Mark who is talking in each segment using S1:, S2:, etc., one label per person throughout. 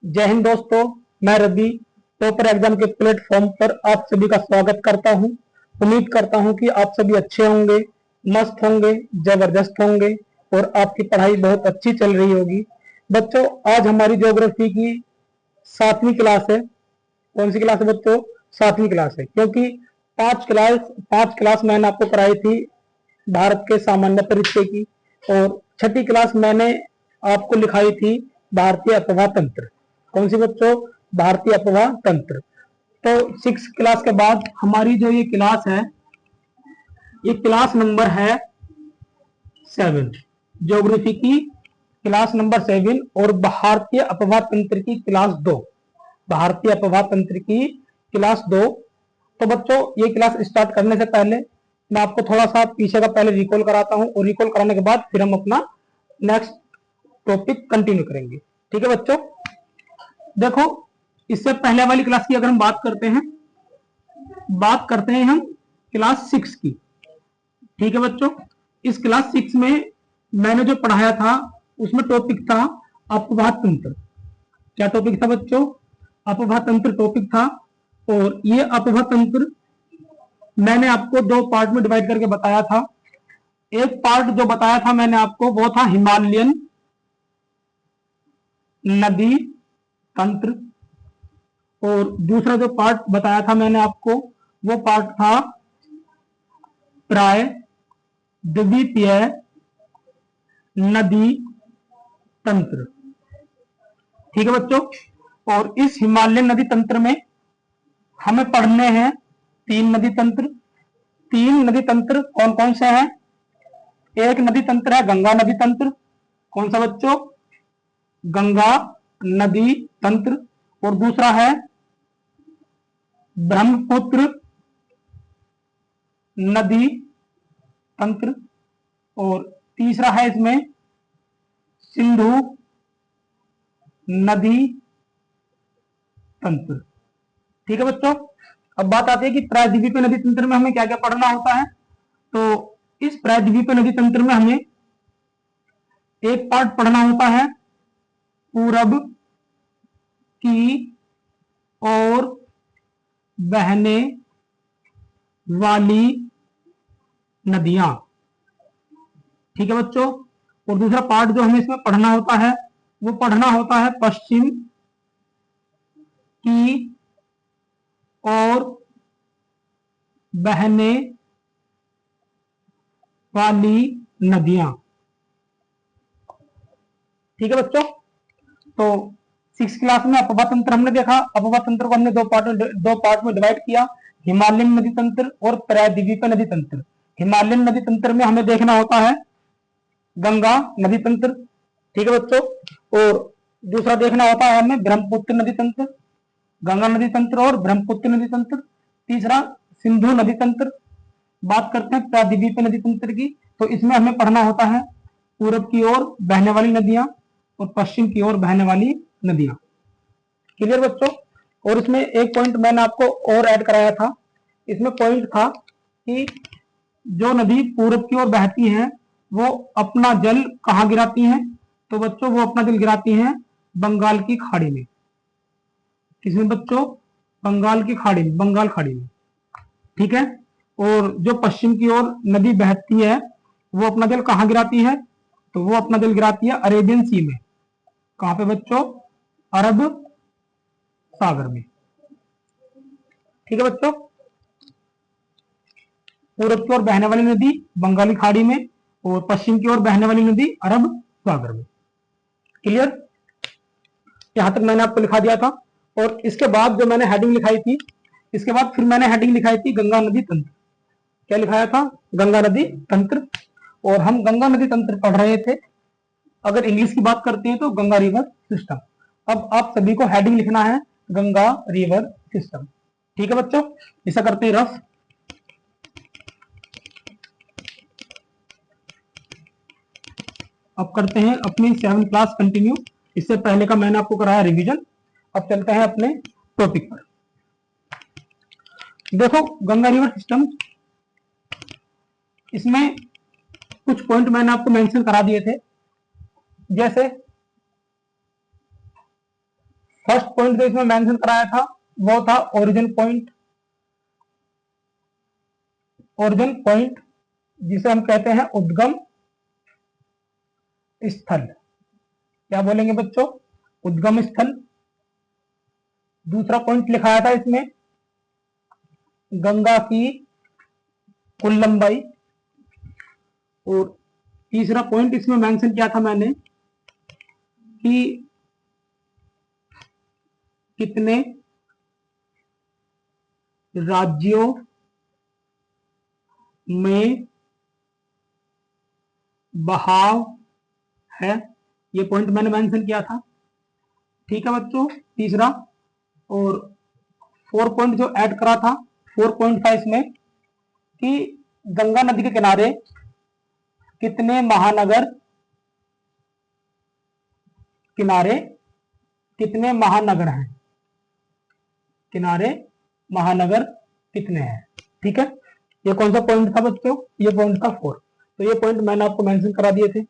S1: जय हिंद दोस्तों। मैं रवि टॉपर एग्जाम के प्लेटफॉर्म पर आप सभी का स्वागत करता हूं। उम्मीद करता हूं कि आप सभी अच्छे होंगे, मस्त होंगे, जबरदस्त होंगे और आपकी पढ़ाई बहुत अच्छी चल रही होगी। बच्चों, आज हमारी ज्योग्राफी की 7वीं क्लास है। कौन सी क्लास है बच्चों? 7वीं क्लास है, क्योंकि पांच क्लास मैंने आपको कराई थी भारत के सामान्य परिचय की, और छठी क्लास मैंने आपको लिखाई थी भारतीय अफवाह तंत्र। कौन सी बच्चों? भारतीय अफवाह तंत्र। तो 6 क्लास के बाद हमारी जो ये क्लास है, ये क्लास नंबर है 7, ज्योग्राफी की क्लास नंबर 7 और भारतीय अफवाह तंत्र की क्लास 2। भारतीय अफवाह तंत्र की क्लास 2। तो बच्चों, ये क्लास स्टार्ट करने से पहले मैं आपको थोड़ा सा पीछे का पहले रिकॉल कराता हूं, और रिकॉल कराने के बाद फिर हम अपना नेक्स्ट टॉपिक कंटिन्यू करेंगे। ठीक है बच्चों? देखो, इससे पहले वाली क्लास की अगर हम बात करते हैं हम क्लास 6 की। ठीक है बच्चों? इस क्लास 6 में मैंने जो पढ़ाया था उसमें टॉपिक था अपवाह तंत्र। क्या टॉपिक था बच्चों? अपवाह तंत्र टॉपिक था। और ये अपवाह तंत्र मैंने आपको 2 पार्ट में डिवाइड करके बताया था। एक पार्ट जो बताया था मैंने आपको, वो था हिमालयन नदी तंत्र, और दूसरा जो पार्ट बताया था मैंने आपको, वो पार्ट था प्राय द्वीपीय नदी तंत्र। ठीक है बच्चों? और इस हिमालयन नदी तंत्र में हमें पढ़ने हैं 3 नदी तंत्र। 3 नदी तंत्र कौन कौन से हैं? एक नदी तंत्र है गंगा नदी तंत्र। कौन सा बच्चों? गंगा नदी तंत्र। और दूसरा है ब्रह्मपुत्र नदी तंत्र। और तीसरा है इसमें सिंधु नदी तंत्र। ठीक है बच्चों? अब बात आती है कि प्रायद्वीपीय नदी तंत्र में हमें क्या क्या पढ़ना होता है। तो इस प्रायद्वीपीय नदी तंत्र में हमें एक पार्ट पढ़ना होता है पूरब की ओर बहने वाली नदियां। ठीक है बच्चों? और दूसरा पार्ट जो हमें इसमें पढ़ना होता है, वो पढ़ना होता है पश्चिम की ओर बहने वाली नदियां। ठीक है बच्चों? तो 6 क्लास में अपवाह तंत्र हमने देखा। अपवाह तंत्र को हमने दो पार्ट में डिवाइड किया, हिमालयन नदी तंत्र और प्रायद्वीपीय नदी तंत्र। हिमालयन नदी तंत्र में हमें देखना होता है गंगा नदी तंत्र। ठीक है बच्चों? और दूसरा देखना होता है हमें ब्रह्मपुत्र नदी तंत्र, गंगा नदी तंत्र और ब्रह्मपुत्र नदी तंत्र। तीसरा सिंधु नदी तंत्र। बात करते हैं प्रायद्वीपीय नदी तंत्र की, तो इसमें हमें पढ़ना होता है पूरब की ओर बहने वाली नदियां और पश्चिम की ओर बहने वाली नदियां। क्लियर बच्चों? और इसमें एक पॉइंट मैंने आपको और ऐड कराया था। इसमें पॉइंट था कि जो नदी पूरब की ओर बहती है वो अपना जल कहाँ गिराती हैं? तो बच्चों, वो अपना जल गिराती हैं बंगाल की खाड़ी में। किसमें बच्चों? बंगाल की खाड़ी में, बंगाल खाड़ी में। ठीक है? और जो पश्चिम की ओर नदी बहती है वो अपना जल कहाँ गिराती है? तो वो अपना जल गिराती है अरेबियन सी में। कहां पे बच्चों? अरब सागर में। ठीक है बच्चों? पूरब की ओर बहने वाली नदी बंगाली खाड़ी में, और पश्चिम की ओर बहने वाली नदी अरब सागर में। क्लियर? यहां तक मैंने आपको लिखा दिया था। और इसके बाद जो मैंने हेडिंग लिखाई थी, इसके बाद फिर मैंने हेडिंग लिखाई थी गंगा नदी तंत्र। क्या लिखाया था? गंगा नदी तंत्र। और हम गंगा नदी तंत्र पढ़ रहे थे। अगर इंग्लिश की बात करते हैं तो गंगा रिवर सिस्टम। अब आप सभी को हेडिंग लिखना है गंगा रिवर सिस्टम। ठीक है बच्चों? ऐसा करते हैं रफ। अब करते हैं अपनी 7 क्लास कंटिन्यू। इससे पहले का मैंने आपको कराया रिवीजन। अब चलते हैं अपने टॉपिक पर। देखो, गंगा रिवर सिस्टम, इसमें कुछ पॉइंट मैंने आपको मेंशन करा दिए थे, जैसे फर्स्ट पॉइंट जो इसमें मेंशन कराया था वो था ओरिजिन पॉइंट। ओरिजिन पॉइंट जिसे हम कहते हैं उद्गम स्थल। क्या बोलेंगे बच्चों? उद्गम स्थल। दूसरा पॉइंट लिखाया था इसमें गंगा की कुल लंबाई। और तीसरा पॉइंट इसमें मेंशन किया था मैंने कि कितने राज्यों में बहाव है, ये पॉइंट मैंने मेंशन किया था। ठीक है बच्चों, तीसरा। और 4 पॉइंट जो ऐड करा था, 4 पॉइंट था इसमें कि गंगा नदी के किनारे कितने महानगर किनारे कितने महानगर हैं, किनारे महानगर कितने हैं। ठीक है, ये कौन सा पॉइंट था बच्चों? ये पॉइंट था 4। तो ये पॉइंट मैंने आपको मेंशन करा दिए थे।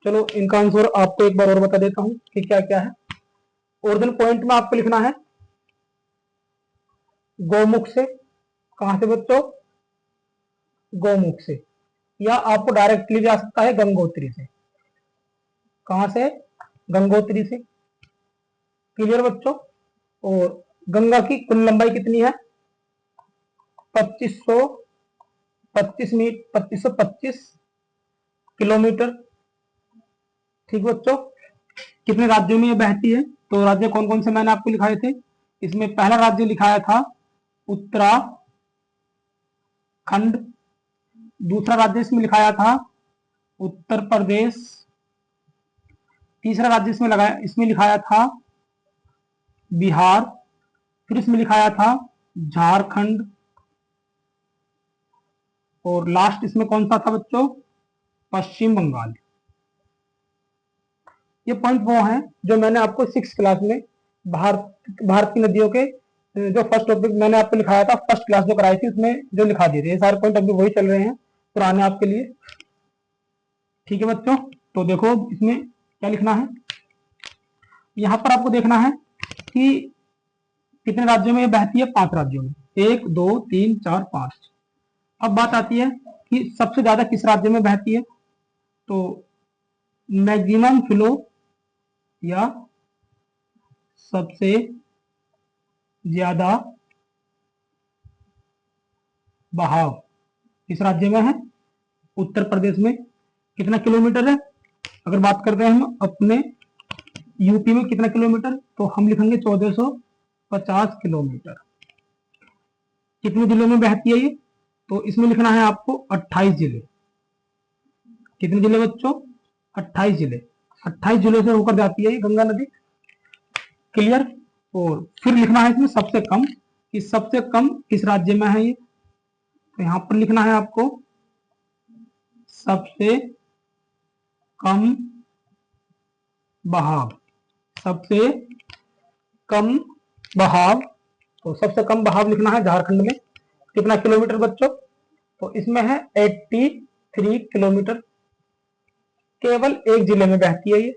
S1: चलो इनका आंसर आपको एक बार और बता देता हूं कि क्या क्या है। ओरिजिनल पॉइंट में आपको लिखना है गौमुख से। कहां से बच्चों? गौमुख से। या आपको डायरेक्टली भी आ सकता है गंगोत्री से। कहां से? गंगोत्री से। क्लियर बच्चों? और गंगा की कुल लंबाई कितनी है? 2525 किलोमीटर। ठीक बच्चों, कितने राज्यों में ये बहती है? तो राज्य कौन कौन से मैंने आपको लिखाए थे। इसमें पहला राज्य लिखाया था उत्तराखंड। दूसरा राज्य इसमें लिखाया था उत्तर प्रदेश। तीसरा राज्य इसमें लिखाया था बिहार। फिर इसमें लिखाया था झारखंड। और लास्ट इसमें कौन सा था बच्चों? पश्चिम बंगाल। ये पॉइंट वो हैं जो मैंने आपको 6 क्लास में भारत की नदियों के जो फर्स्ट टॉपिक मैंने आपको लिखाया था, फर्स्ट क्लास जो कराई थी उसमें जो लिखा दिए थे। ये सारे पॉइंट अभी वही चल रहे हैं पुराने आपके लिए। ठीक है बच्चों, तो देखो इसमें क्या लिखना है। यहां पर आपको देखना है कि कितने राज्यों में ये बहती है। 5 राज्यों में, 1 2 3 4 5। अब बात आती है कि सबसे ज्यादा किस राज्य में बहती है। तो मैक्सिमम फ्लो या सबसे ज्यादा बहाव किस राज्य में है? उत्तर प्रदेश में। कितना किलोमीटर है? अगर बात करते हैं हम अपने यूपी में कितना किलोमीटर, तो हम लिखेंगे 1450 किलोमीटर। कितने जिलों में बहती है ये? तो इसमें लिखना है आपको 28 जिले। कितने जिले बच्चों? 28 जिले। 28 जिलों से होकर जाती है ये गंगा नदी। क्लियर? और फिर लिखना है इसमें सबसे कम, कि सबसे कम किस राज्य में है ये। तो यहां पर लिखना है आपको सबसे कम बहाव। सबसे कम बहाव। तो सबसे कम बहाव लिखना है झारखंड में। कितना किलोमीटर बच्चों? तो इसमें है 83 किलोमीटर। केवल एक जिले में बहती है ये।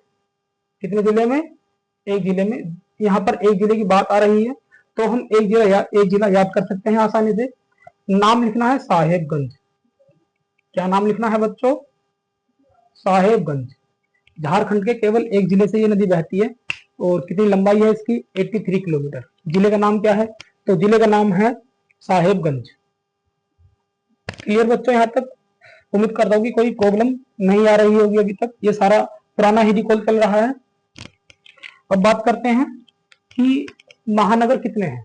S1: कितने जिले में? एक जिले में। यहाँ पर एक जिले की बात आ रही है तो हम एक जिला याद कर सकते हैं आसानी से। नाम लिखना है साहेबगंज। क्या नाम लिखना है बच्चों? साहेबगंज। झारखंड के केवल एक जिले से ये नदी बहती है। और कितनी लंबाई है इसकी? 83 किलोमीटर। जिले का नाम क्या है? तो जिले का नाम है साहेबगंज। क्लियर बच्चों यहाँ तक? उम्मीद करता हूँ कि कोई प्रॉब्लम नहीं आ रही होगी अभी तक। ये सारा पुराना ही रिकॉल चल रहा है। अब बात करते हैं कि महानगर कितने हैं।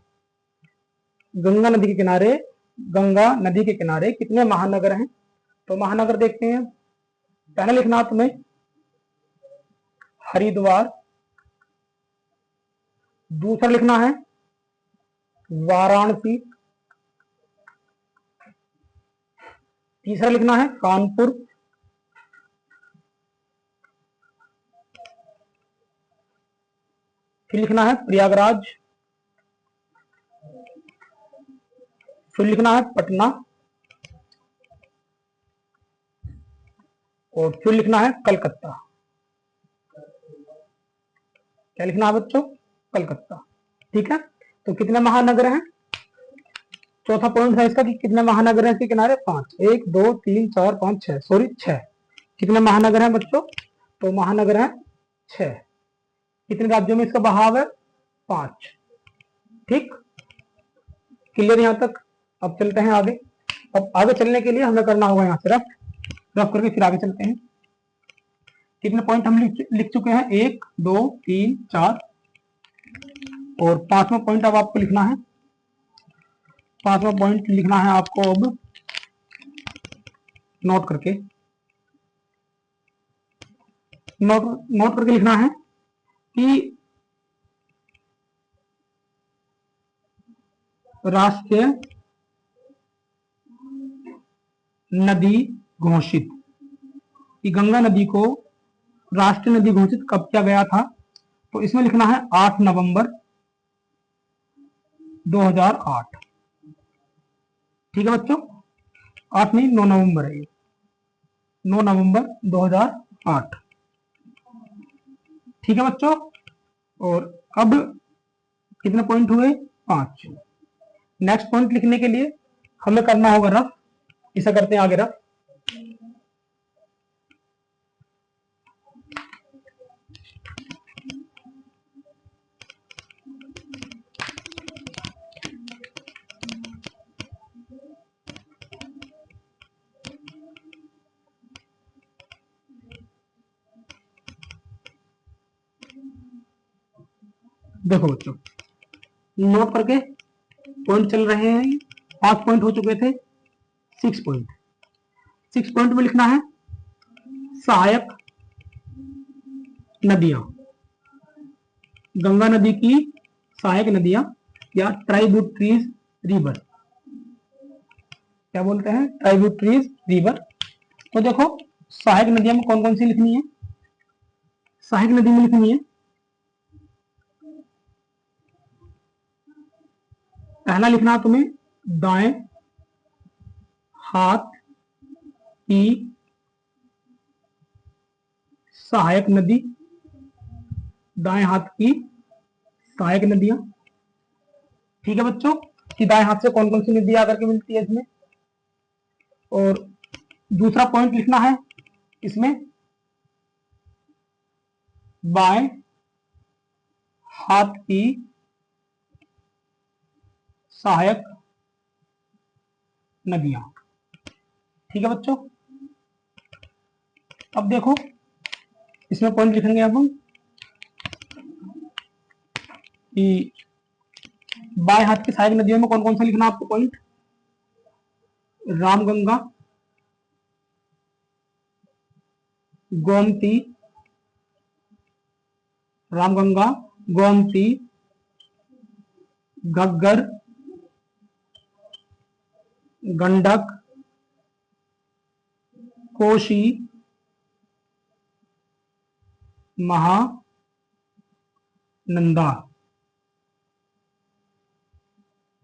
S1: गंगा नदी के किनारे, गंगा नदी के किनारे कितने महानगर हैं? तो महानगर देखते हैं। पहला लिखना तुम्हें हरिद्वार। दूसरा लिखना है वाराणसी। तीसरा लिखना है कानपुर। फिर लिखना है प्रयागराज। फिर लिखना है पटना। और फिर लिखना है कलकत्ता। क्या लिखना है बच्चों? कलकत्ता। ठीक है, तो कितने महानगर हैं? चौथा पॉइंट है इसका कि कितने महानगर हैं इसके किनारे? 5। 1 2 3 4 5 6, सॉरी 6। कितने महानगर हैं बच्चों? तो महानगर हैं 6। कितने राज्यों में इसका बहाव है? 5। ठीक, क्लियर यहां तक? अब चलते हैं आगे। अब आगे चलने के लिए हमें करना होगा यहां से रफ करके फिर आगे चलते हैं। कितने पॉइंट हम लिख चुके हैं? 1 2 3 4 और 5वां पॉइंट अब आपको लिखना है। 5वां पॉइंट लिखना है आपको अब नोट करके लिखना है कि राष्ट्रीय नदी घोषित, कि गंगा नदी को राष्ट्रीय नदी घोषित कब किया गया था? तो इसमें लिखना है 8 नवंबर 2008। ठीक है बच्चों, 8 नहीं 9 नवंबर है ये, 9 नवंबर 2008। ठीक है बच्चों, और अब कितने पॉइंट हुए? 5। नेक्स्ट पॉइंट लिखने के लिए हमें करना होगा रफ। इसे करते हैं आगे रफ। देखो बच्चों, नोट करके पॉइंट चल रहे हैं। 5 पॉइंट हो चुके थे। 6 पॉइंट, 6 पॉइंट में लिखना है सहायक नदियां, गंगा नदी की सहायक नदियां या ट्राइब्यूटरीज रिवर। क्या बोलते हैं? Tributaries river. तो देखो, सहायक नदियां में कौन कौन सी लिखनी है? सहायक नदी में लिखनी है, पहला लिखना है तुम्हें दाएं हाथ की सहायक नदी, दाएं हाथ की सहायक नदियां। ठीक है बच्चों, कि दाएं हाथ से कौन कौन सी नदी आकर के मिलती है इसमें। और दूसरा पॉइंट लिखना है इसमें बाएं हाथ की सहायक नदियां। ठीक है बच्चों, अब देखो इसमें पॉइंट लिखेंगे अब हम कि बाएं हाथ की सहायक नदियों में कौन कौन सा लिखना आपको पॉइंट? रामगंगा, गोमती, रामगंगा, गोमती, घग्गर, गंडक, कोशी, महानंदा।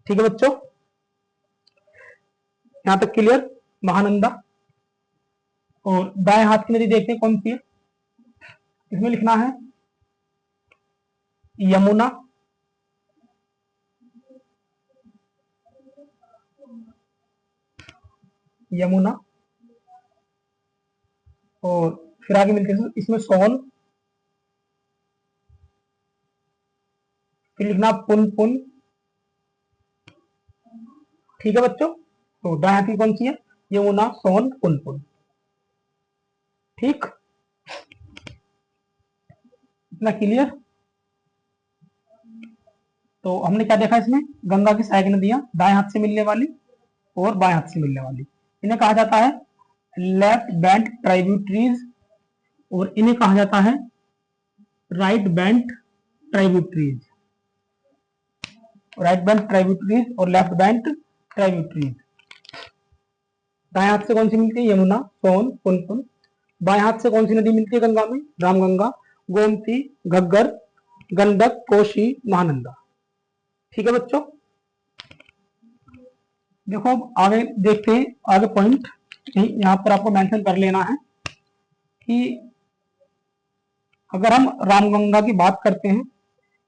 S1: ठीक है बच्चों, यहां तक क्लियर? महानंदा। और दाएं हाथ की नदी देखते हैं कौन सी है। इसमें लिखना है यमुना, यमुना, और फिर आगे मिलते हैं इसमें सोन, फिर लिखना पुनपुन। ठीक है बच्चों, तो दाएं हाथ की कौन सी है? यमुना, सोन, पुनपुन। ठीक, इतना क्लियर? तो हमने क्या देखा इसमें? गंगा की सहायक नदियां दाएं हाथ से मिलने वाली और बाएं हाथ से मिलने वाली, इन्हें कहा जाता है लेफ्ट बैंक ट्राइब्यूटरीज, और इन्हें कहा जाता है right bank tributaries. Right bank tributaries और लेफ्ट बैंक ट्राइब्यूटरीज। दाएं हाथ से कौन सी मिलती है? यमुना, सोन, पुनपुन। बाएं हाथ से कौन सी नदी मिलती है गंगा में? रामगंगा, गोमती, घग्गर, गंडक, कोशी, महानंदा। ठीक है बच्चों, देखो अब आगे देखते हैं। आगे पॉइंट यहां पर आपको मेंशन कर लेना है कि अगर हम रामगंगा की बात करते हैं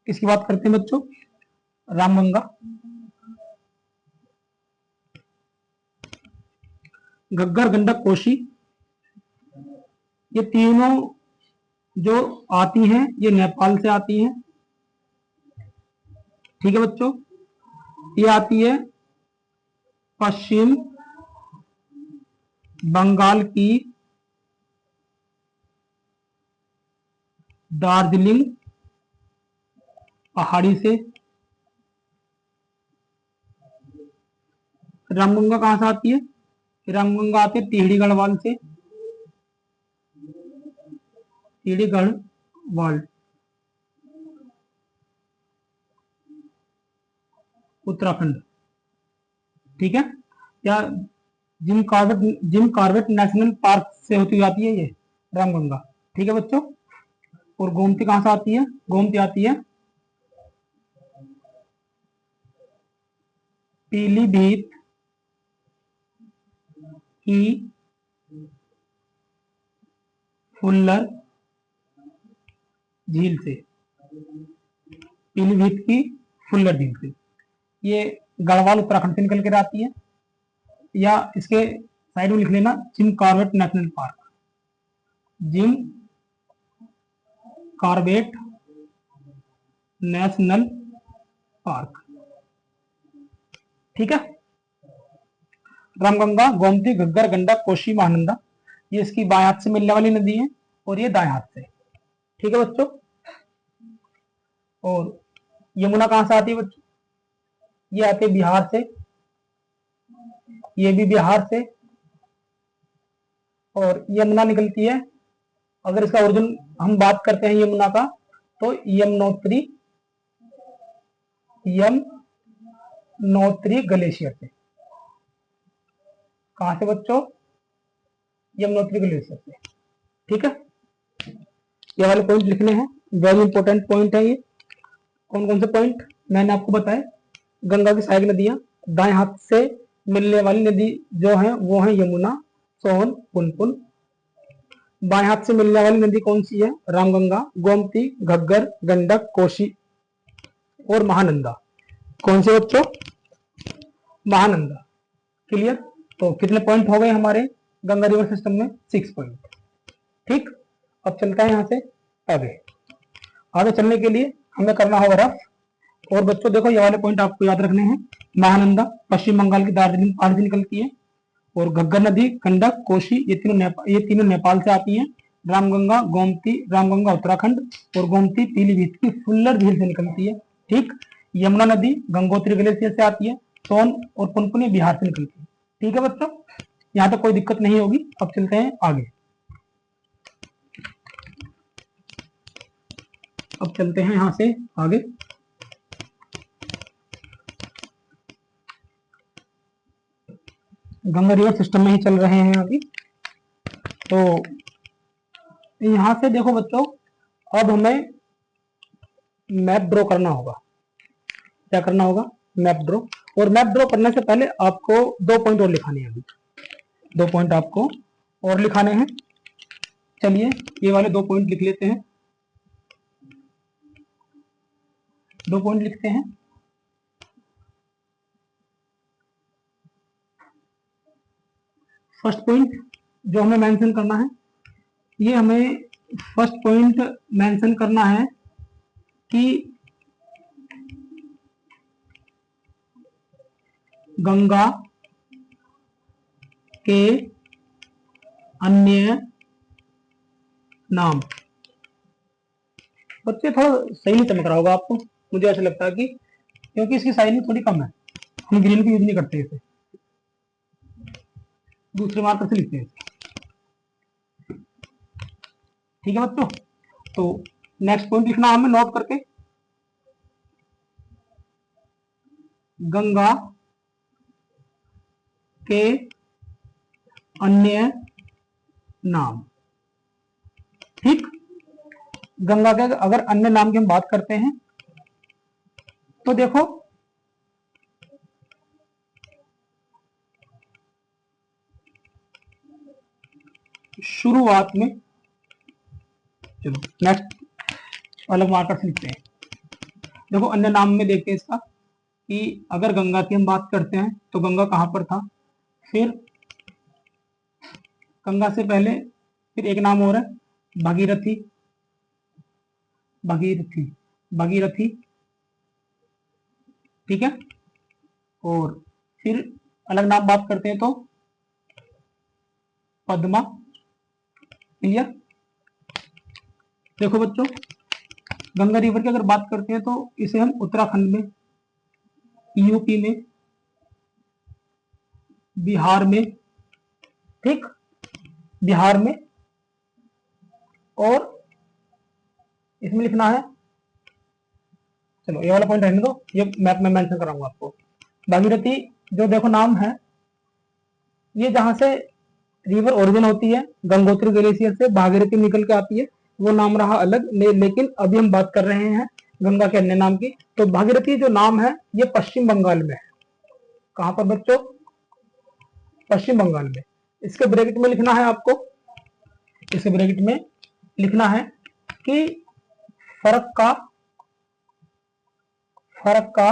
S1: किसकी बात करते हैं बच्चों? रामगंगा, घग्गर, गंडक, कोसी, ये तीनों जो आती हैं ये नेपाल से आती हैं। ठीक है बच्चों, ये आती है पश्चिम बंगाल की दार्जिलिंग पहाड़ी से। रामगंगा कहां से आती है? रामगंगा आती है टिहरी गढ़वाल से, टिहरी गढ़वाल, उत्तराखंड। ठीक है, या जिम कॉर्बेट नेशनल पार्क से होती जाती है ये रामगंगा। ठीक है बच्चों, और गोमती कहां से आती है? गोमती आती है पीलीभीत की फुल्लर झील से, पीलीभीत की फुल्लर झील से। ये गढ़वाल उत्तराखंड से निकल कर आती है, या इसके साइड में लिख लेना Jim Corbett national park, Jim Corbett national park. ठीक है, रामगंगा, गोमती, घग्गर, गंडक, कोसी, महानंदा, ये इसकी बाएं हाथ से मिलने वाली नदी है और ये दाएं हाथ से। ठीक है बच्चों, और यमुना कहां से आती है बच्चों? ये आती है बिहार से, ये भी बिहार से, और यमुना निकलती है, अगर इसका ओरिजिन हम बात करते हैं यमुना का, तो यमुनोत्री, यमुनोत्री ग्लेशियर से। कहां से बच्चों? यमुनोत्री ग्लेशियर से। ठीक है, ये वाले पॉइंट लिखने हैं, वेरी इंपॉर्टेंट पॉइंट है ये। कौन कौन से पॉइंट मैंने आपको बताए? गंगा की सहायक नदियां, दाएं हाथ से मिलने वाली नदी जो है वो है यमुना, सोन, पुनपुन। बाएं हाथ से मिलने वाली नदी कौन सी है? रामगंगा, गोमती, घग्गर, गंडक, कोसी और महानंदा। कौन से बच्चों? महानंदा। क्लियर? तो कितने पॉइंट हो गए हमारे गंगा रिवर सिस्टम में? 6 पॉइंट। ठीक, अब चलता है यहां से आगे। आगे चलने के लिए हमें करना होगा रफ। और बच्चों देखो, ये वाले पॉइंट आपको याद रखने हैं। महानंदा पश्चिम बंगाल की दार्जिलिंग पहाड़ से निकलती है, और घग्गर नदी, गंडक, कोसी, ये तीनों नेपाल से आती हैं। रामगंगा उत्तराखंड, और गोमती पीलीभीत की फुल्लर झील से निकलती है। ठीक, यमुना नदी गंगोत्री ग्लेशियर से आती है, सोन और पुनपुन बिहार से निकलती है। ठीक है बच्चों, यहाँ तक कोई दिक्कत नहीं होगी। अब चलते हैं आगे। अब चलते हैं यहां से आगे। गंगा रिवर सिस्टम में ही चल रहे हैं अभी। तो यहां से देखो बच्चों, अब हमें मैप ड्रॉ करना होगा। क्या करना होगा? Map draw. और मैप ड्रॉ करने से पहले आपको 2 पॉइंट और लिखाने हैं। अभी 2 पॉइंट आपको और लिखाने हैं। चलिए ये वाले 2 पॉइंट लिख लेते हैं। 2 पॉइंट लिखते हैं। फर्स्ट पॉइंट जो हमें मेंशन करना है, ये हमें फर्स्ट पॉइंट मेंशन करना है कि गंगा के अन्य नाम। बच्चे थोड़ा सही नहीं चमक रहा होगा आपको, मुझे ऐसा लगता है कि क्योंकि इसकी साइज थोड़ी कम है, हम ग्रीन की यूज नहीं करते इसे, दूसरे मार्कर से लिखते हैं। ठीक है बच्चों, तो नेक्स्ट पॉइंट लिखना हमें नोट करके, गंगा के अन्य नाम। ठीक, गंगा के अगर अन्य नाम की हम बात करते हैं तो देखो शुरुआत में, चलो नेक्स्ट अलग मार्कर से लिखते हैं। देखो अन्य नाम में देखते हैं इसका कि अगर गंगा की हम बात करते हैं तो गंगा कहाँ पर था, फिर गंगा से पहले फिर एक नाम और है भागीरथी, भागीरथी, भागीरथी, ठीक है। और फिर अलग नाम बात करते हैं तो पद्मा, क्लियर। देखो बच्चों, गंगा रिवर की अगर बात करते हैं तो इसे हम उत्तराखंड में, यूपी में, बिहार में, ठीक, बिहार में, और इसमें लिखना है, चलो ये वाला पॉइंट रहने दो, ये मैप में मेंशन कराऊंगा आपको। भागीरथी जो देखो नाम है, ये जहां से रिवर ओरिजिन होती है गंगोत्री ग्लेशियर से भागीरथी निकल के आती है, वो नाम रहा अलग, लेकिन अभी हम बात कर रहे हैं गंगा के अन्य नाम की। तो भागीरथी जो नाम है ये पश्चिम बंगाल में है। कहां पर बच्चों? पश्चिम बंगाल में। इसके ब्रैकेट में लिखना है आपको, इसके ब्रैकेट में लिखना है कि फरक का, फरक का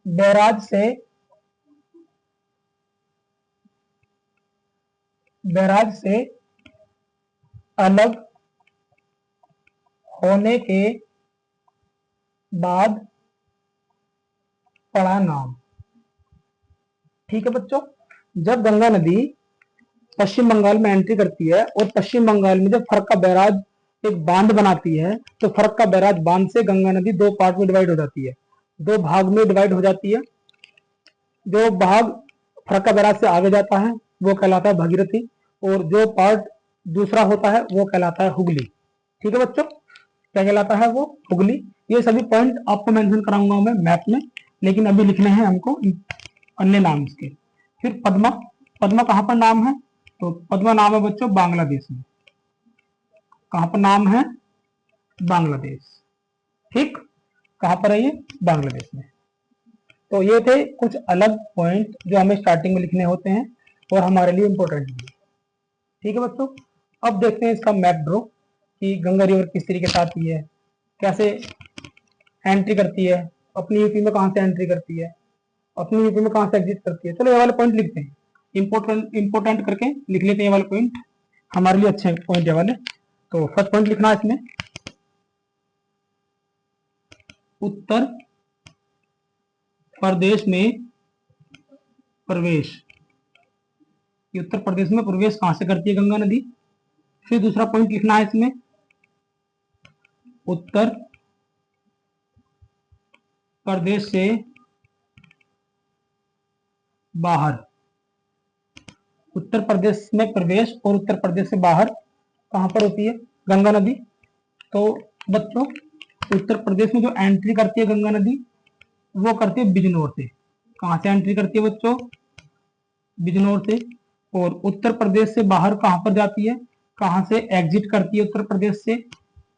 S1: बैराज से, बैराज से अलग होने के बाद पड़ा नाम, ठीक है बच्चों। जब गंगा नदी पश्चिम बंगाल में एंट्री करती है और पश्चिम बंगाल में जब फरक्का बैराज एक बांध बनाती है, तो फरक्का बैराज बांध से गंगा नदी दो पार्ट में डिवाइड हो जाती है, दो भाग में डिवाइड हो जाती है। जो भाग फरक्का बैराज से आगे जाता है वो कहलाता है भागीरथी, और जो पार्ट दूसरा होता है वो कहलाता है हुगली, ठीक है बच्चों। क्या कहलाता है वो? हुगली। ये सभी पॉइंट आपको मेंशन कराऊंगा मैं मैप में, लेकिन अभी लिखने हैं हमको अन्य नाम इसके। फिर पद्मा, पद्मा कहां पर नाम है? तो पद्मा नाम है बच्चों बांग्लादेश में। कहां पर नाम है? बांग्लादेश, ठीक। कहां पर है ये? बांग्लादेश में। तो ये थे कुछ अलग पॉइंट जो हमें स्टार्टिंग में लिखने होते हैं और हमारे लिए इंपॉर्टेंट भी है, ठीक है बच्चों। अब देखते हैं इसका मैप ड्रॉ कि गंगा रिवर किस तरीके से आती है, कैसे एंट्री करती है, अपनी यूपी में कहां से एंट्री करती है, अपनी यूपी में कहां से एग्जिट करती है। चलो ये वाले पॉइंट लिखते हैं, इंपोर्टेंट इंपोर्टेंट करके लिख लेते हैं ये वाले पॉइंट, हमारे लिए अच्छे पॉइंट है वाले। तो फर्स्ट पॉइंट लिखना है इसमें उत्तर प्रदेश में प्रवेश, कि उत्तर प्रदेश में प्रवेश कहां से करती है गंगा नदी। फिर दूसरा पॉइंट लिखना है इसमें उत्तर प्रदेश से बाहर, उत्तर प्रदेश में प्रवेश और उत्तर प्रदेश से बाहर कहां पर होती है गंगा नदी। तो बच्चों उत्तर प्रदेश में जो एंट्री करती है गंगा नदी वो करती है बिजनौर से। कहां से एंट्री करती है बच्चों? बिजनौर से। और उत्तर प्रदेश से बाहर कहां पर जाती है, कहां से एग्जिट करती है उत्तर प्रदेश से?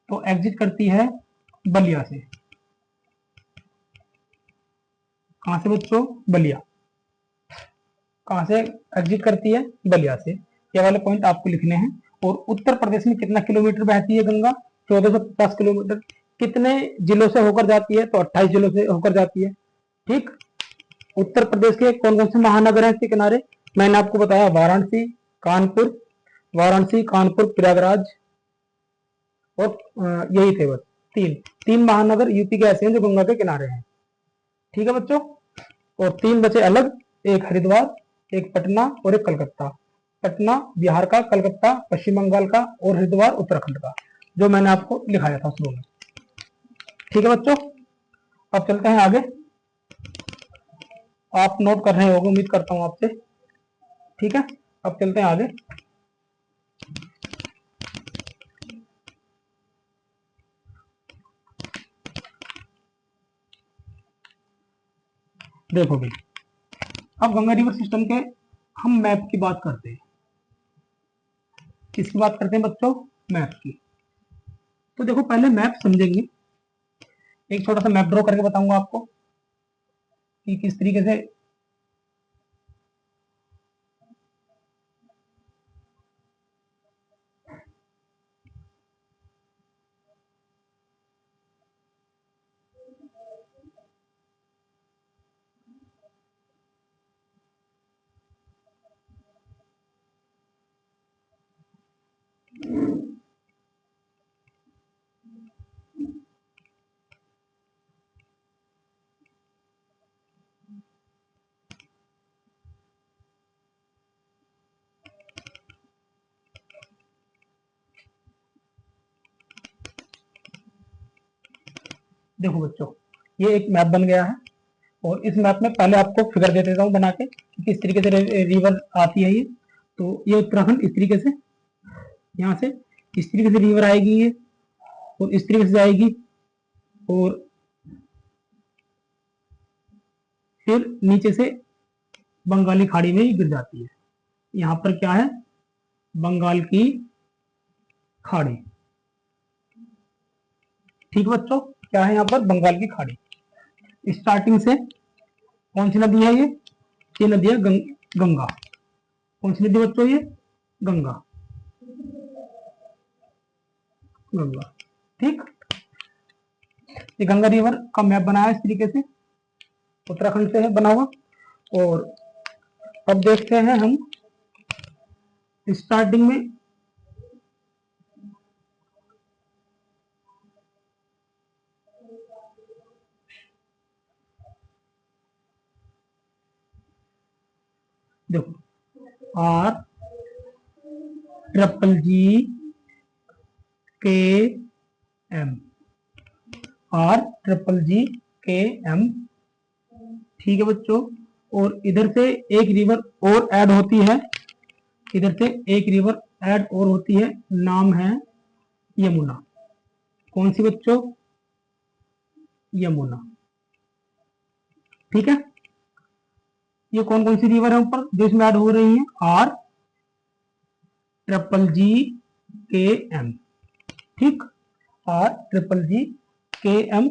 S1: तो एग्जिट करती है बलिया से। कहां से बच्चों? बलिया। कहां से एग्जिट करती है? बलिया से। ये वाले पॉइंट आपको लिखने हैं। और उत्तर प्रदेश में कितना किलोमीटर बहती है गंगा? 1450 किलोमीटर। कितने जिलों से होकर जाती है? तो 28 जिलों से होकर जाती है, ठीक। उत्तर प्रदेश के कौन कौन से महानगर हैं इसके किनारे? मैंने आपको बताया वाराणसी, कानपुर, वाराणसी, कानपुर, प्रयागराज, और यही थे बस तीन, तीन महानगर यूपी के ऐसे हैं जो गंगा के किनारे हैं, ठीक है बच्चों। और तीन बचे अलग, एक हरिद्वार, एक पटना और एक कलकत्ता। पटना बिहार का, कलकत्ता पश्चिम बंगाल का, और हरिद्वार उत्तराखंड का, जो मैंने आपको लिखाया था शुरू में, ठीक है बच्चों। अब चलते हैं आगे, आप नोट कर रहे होंगे उम्मीद करता हूं आपसे, ठीक है। अब चलते हैं आगे। देखो भाई, अब गंगा रिवर सिस्टम के हम मैप की बात करते हैं। किसकी बात करते हैं बच्चों? मैप की। तो देखो पहले मैप समझेंगे, एक छोटा सा मैप ड्रॉ करके बताऊंगा आपको कि किस तरीके से देखो बच्चों, ये एक मैप बन गया है और इस मैप में पहले आपको फिगर दे देता हूँ बना के कि किस तरीके से रिवर आती है ये। तो ये उत्तराखंड इस तरीके से, यहाँ से इस तरीके से रिवर आएगी ये और इस तरीके से जाएगी और फिर नीचे से बंगाली खाड़ी में ही गिर जाती है। यहाँ पर क्या है, बंगाल की खाड़ी। ठीक बच्चों, क्या है यहाँ पर, बंगाल की खाड़ी। स्टार्टिंग से कौन सी नदी है ये नदी है गंगा। कौन सी नदी बच्चों, ये गंगा, गंगा। ठीक, ये गंगा रिवर का मैप बनाया है इस तरीके से, उत्तराखंड से है बना हुआ। और अब देखते हैं हम स्टार्टिंग में देखो, आर ट्रिपल जी के एम, आर ट्रिपल जी के एम। ठीक है बच्चों, और इधर से एक रिवर और ऐड होती है, इधर से एक रिवर ऐड और होती है, नाम है यमुना। कौन सी बच्चों, यमुना। ठीक है, ये कौन कौन सी रिवर है ऊपर जो इसमें ऐड हो रही है, आर ट्रिपल जी के एम। ठीक, आर ट्रिपल जी के एम।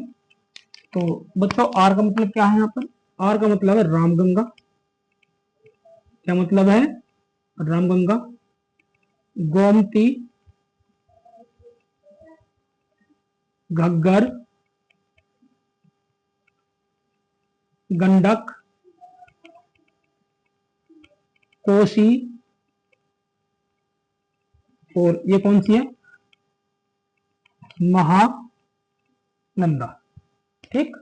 S1: तो बच्चों आर का मतलब क्या है यहाँ पर, आर का मतलब है रामगंगा। क्या मतलब है, रामगंगा। गोमती, घग्गर, गंडक, कोसी, और ये कौन सी है, महानंदा। ठीक,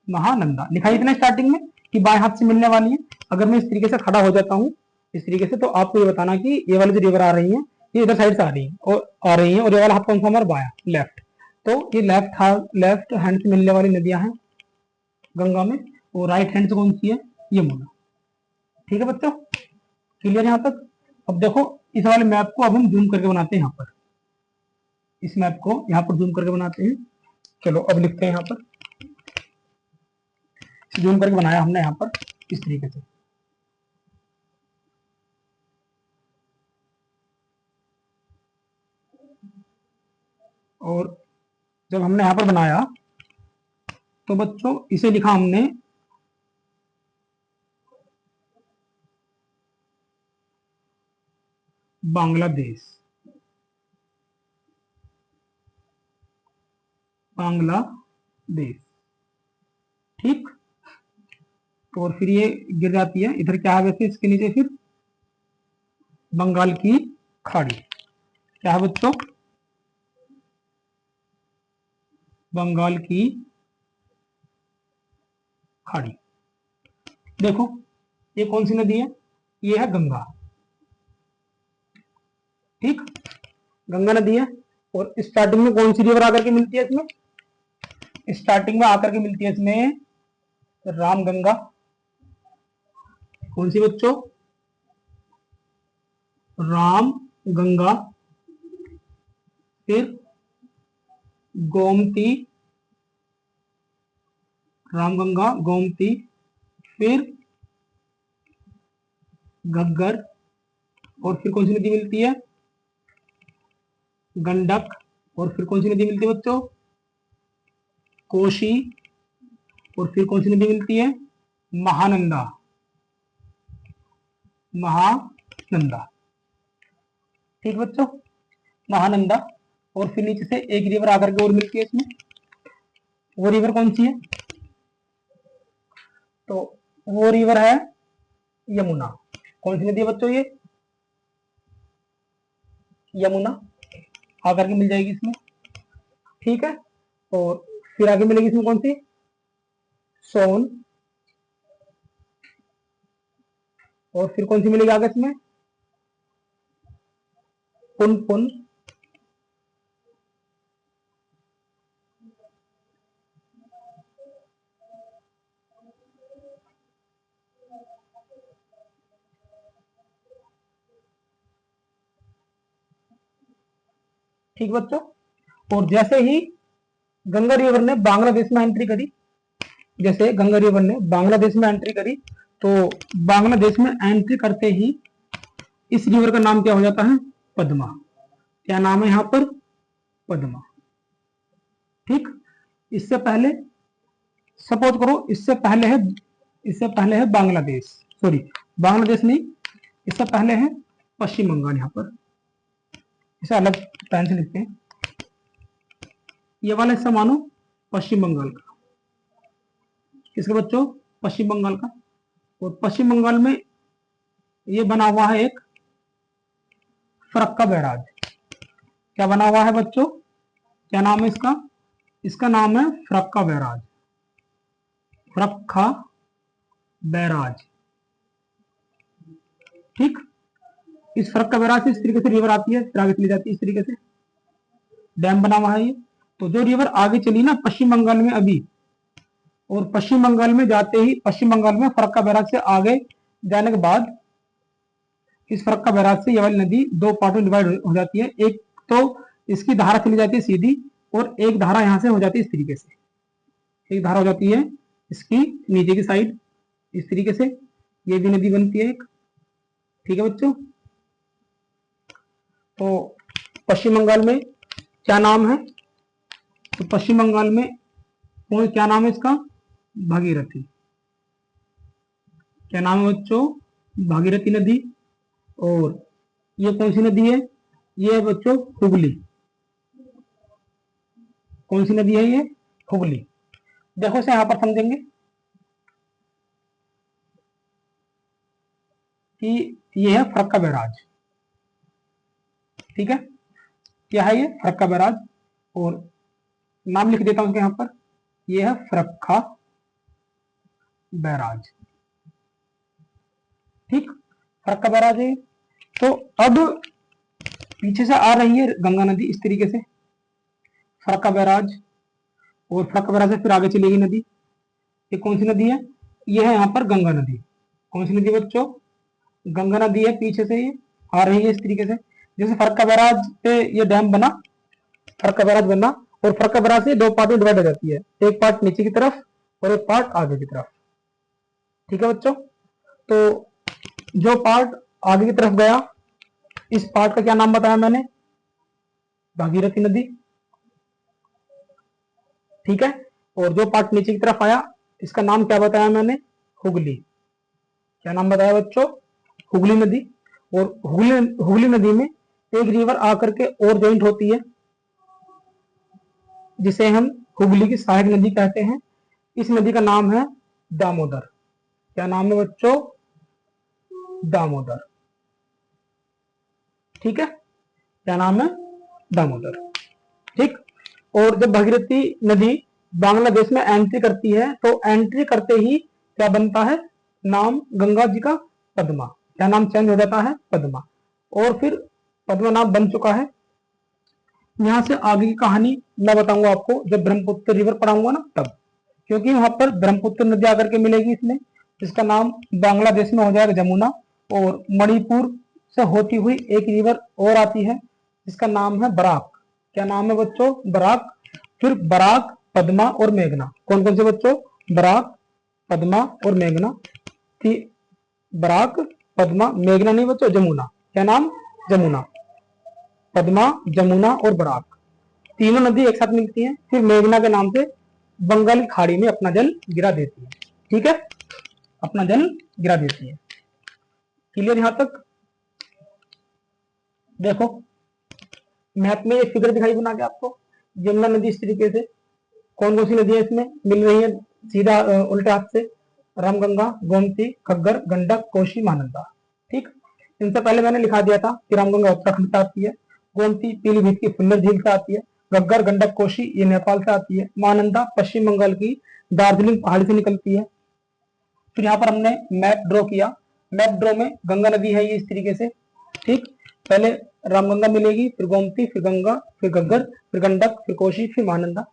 S1: महानंदा लिखा है इतना स्टार्टिंग में कि बाएं हाथ से मिलने वाली है। अगर मैं इस तरीके से खड़ा हो जाता हूँ इस तरीके से, तो आपको ये बताना कि ये वाली जो रिवर आ रही है ये इधर साइड से आ रही है और ये वाला हाथ कौन सा हमारा, बाया, लेफ्ट। तो ये लेफ्ट हैंड से मिलने वाली नदियां हैं गंगा में, और राइट हैंड से कौन सी है, यमुना। ठीक है बच्चों, क्लियर यहाँ तक। अब देखो इस वाले मैप को अब हम जूम करके बनाते हैं यहाँ पर, इस मैप को यहाँ पर जूम करके बनाते हैं। चलो अब लिखते हैं यहाँ पर, जूम करके बनाया हमने यहाँ पर इस तरीके से। और जब हमने यहाँ पर बनाया तो बच्चों इसे लिखा हमने बांग्लादेश, बांग्लादेश। ठीक, और फिर ये गिर जाती है इधर, क्या है वैसे इसके नीचे, फिर बंगाल की खाड़ी। क्या है बच्चों, बंगाल की खाड़ी। देखो ये कौन सी नदी है, ये है गंगा। ठीक, गंगा नदी है। और स्टार्टिंग में कौन सी रिवर आकर के मिलती है इसमें, स्टार्टिंग में आकर के मिलती है इसमें रामगंगा। कौन सी बच्चों, राम गंगा। फिर गोमती, रामगंगा, गोमती। फिर घग्गर, और फिर कौन सी नदी मिलती है, गंडक। और फिर कौन सी नदी मिलती है बच्चों, कोशी। और फिर कौन सी नदी मिलती है, महानंदा, महानंदा। ठीक बच्चों, महानंदा। और फिर नीचे से एक रिवर आकर के और मिलती है इसमें, वो रिवर कौन सी है, तो वो रिवर है यमुना। कौन सी नदी है बच्चों, ये यमुना आकर के मिल जाएगी इसमें। ठीक है, और फिर आगे मिलेगी इसमें कौन सी, सोन। और फिर कौन सी मिलेगी आगे इसमें, पुन। ठीक बच्चों। और जैसे ही गंगा रिवर ने बांग्लादेश में एंट्री करी, जैसे गंगा रिवर ने बांग्लादेश में एंट्री करी, तो बांग्लादेश में एंट्री करते ही इस रिवर का नाम क्या हो जाता है? पद्मा। क्या नाम है यहाँ पर? पद्मा। ठीक। इससे पहले सपोज करो, इससे पहले है बांग्लादेश, सॉरी बांग्लादेश नहीं, इससे पहले है पश्चिम बंगाल। यहाँ पर इसे अलग पेन से लिखते हैं। ये वाला हिस्सा मानो पश्चिम बंगाल का, किसके बच्चों? पश्चिम बंगाल का। और पश्चिम बंगाल में ये बना हुआ है एक फरक्का बैराज। क्या बना हुआ है बच्चों? क्या नाम है इसका? इसका नाम है फरक्का बैराज। फरक्का बैराज। ठीक। इस फरक्का बैराज से इस तरीके से रिवर आती है, फिर आगे चली जाती है, इस तरीके से डैम बना हुआ है ये। तो जो रिवर आगे चली ना पश्चिम बंगाल में अभी, और पश्चिम बंगाल में जाते ही, पश्चिम बंगाल में फरक्का बैराज से आगे जाने के बाद इस फरक्का बैराज से ये वाली नदी दो पार्ट में डिवाइड हो जाती है। एक तो इसकी धारा चली जाती है सीधी, और एक धारा यहां से हो जाती है इस तरीके से। एक धारा हो जाती है इसकी नीचे की साइड इस तरीके से, ये भी नदी बनती है एक। ठीक है बच्चों। तो पश्चिम बंगाल में क्या नाम है? तो पश्चिम बंगाल में क्या नाम है इसका? भागीरथी। क्या नाम है बच्चों? भागीरथी नदी। और ये कौन सी नदी है? ये है बच्चों हुगली। कौन सी नदी है ये? हुगली। देखो से यहां पर समझेंगे कि ये है फरक्का बैराज। ठीक है, क्या है ये? फरक्का बैराज। और नाम लिख देता हूं यहां पर, ये है फरक्का बैराज। ठीक, फरक्का बैराज है। तो अब पीछे से आ रही है गंगा नदी इस तरीके से, फरक्का बैराज, और फरक्का बैराज से फिर आगे चलेगी नदी। ये कौन सी नदी है? ये है यहाँ पर गंगा नदी। कौन सी नदी बच्चों? गंगा नदी है। पीछे से ये आ रही है इस तरीके से, जैसे फरक्का बैराज पे ये डैम बना, फरक्का बैराज बना, और फरक्का बैराज से दो पार्ट में डिवाइड हो जाती है, एक पार्ट नीचे की तरफ और एक पार्ट आगे की तरफ। ठीक है बच्चों। तो जो पार्ट आगे की तरफ गया, इस पार्ट का क्या नाम बताया मैंने? भागीरथी नदी। ठीक है। और जो पार्ट नीचे की तरफ आया, इसका नाम क्या बताया मैंने? हुगली। क्या नाम बताया बच्चों? हुगली नदी। और हुगली नदी में एक रिवर आकर के और जॉइंट होती है, जिसे हम हुगली की सहायक नदी कहते हैं। इस नदी का नाम है दामोदर। क्या नाम है बच्चों? दामोदर। ठीक है, क्या नाम है? दामोदर। ठीक। और जब भागीरथी नदी बांग्लादेश में एंट्री करती है, तो एंट्री करते ही क्या बनता है? नाम गंगा जी का पद्मा। क्या नाम चेंज हो जाता है? पद्मा। और फिर पद्मा नाम बन चुका है। यहां से आगे की कहानी मैं बताऊंगा आपको जब ब्रह्मपुत्र रिवर पढ़ाऊंगा ना तब, क्योंकि वहां पर ब्रह्मपुत्र नदी आकर के मिलेगी इसमें, जिसका नाम बांग्लादेश में हो जाएगा जमुना। और मणिपुर से होती हुई एक रिवर और आती है जिसका नाम है बराक। क्या नाम है बच्चों? बराक। फिर बराक, पद्मा और मेघना। कौन कौन से बच्चों? बराक, पद्मा और मेघना। बराक, पद्मा, मेघना नहीं बच्चों, जमुना। क्या नाम? जमुना। पद्मा, जमुना और बराक, तीनों नदी एक साथ मिलती हैं, फिर मेघना के नाम से बंगाल की खाड़ी में अपना जल गिरा देती है। ठीक है, अपना जल गिरा देती है। क्लियर यहां तक? देखो मैप में एक फिगर दिखाई बना के आपको, यमुना नदी इस तरीके से, कौन कौन सी नदियां इसमें मिल रही है सीधा उल्टे हाथ से? रामगंगा, गोमती, घग्गर, गंडक, कोशी, महानंदा। ठीक, इनसे पहले मैंने लिखा दिया था कि रामगंगा उत्तराखंड से आती है, गोमती पीलीभीत की फुल्लर झील से आती है, घग्गर, गंडक, कोशी ये नेपाल से आती है, महानंदा पश्चिम बंगाल की दार्जिलिंग पहाड़ी से निकलती है। फिर यहाँ पर हमने मैप ड्रॉ किया, मैप ड्रॉ में गंगा नदी है ये इस तरीके से। ठीक, पहले रामगंगा मिलेगी, फिर गोमती, फिर गंगा, फिर घग्गर, फिर गंडक, फिर कोशी, फिर महानंदा।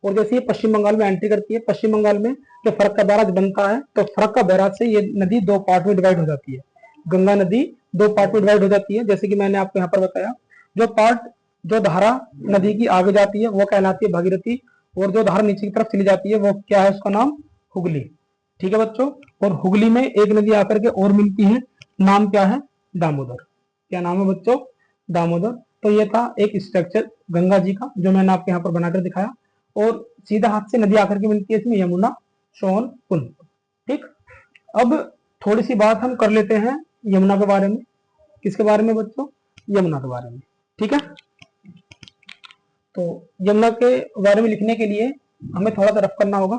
S1: और जैसे ये पश्चिम बंगाल में एंट्री करती है, पश्चिम बंगाल में जो फरक्का बैराज बनता है, तो फरक्का बैराज से ये नदी दो पार्ट में डिवाइड हो जाती है। गंगा नदी दो पार्ट में डिवाइड हो जाती है, जैसे कि मैंने आपको यहाँ पर बताया। जो पार्ट जो धारा नदी की आगे जाती है वो कहलाती है भागीरथी, और जो धारा नीचे की तरफ चली जाती है वो क्या है, उसका नाम हुगली। ठीक है बच्चों, और हुगली में एक नदी आकर के और मिलती है, नाम क्या है, दामोदर। क्या नाम है बच्चों, दामोदर। तो ये था एक स्ट्रक्चर गंगा जी का जो मैंने आपको यहाँ पर बनाकर दिखाया, और सीधा हाथ से नदी आकर के मिलती है इसमें यमुना, सोन, पुन। ठीक, अब थोड़ी सी बात हम कर लेते हैं यमुना के बारे में। किसके बारे में बच्चों, यमुना के बारे में। ठीक है, तो यमुना के बारे में लिखने के लिए हमें थोड़ा सा रफ करना होगा।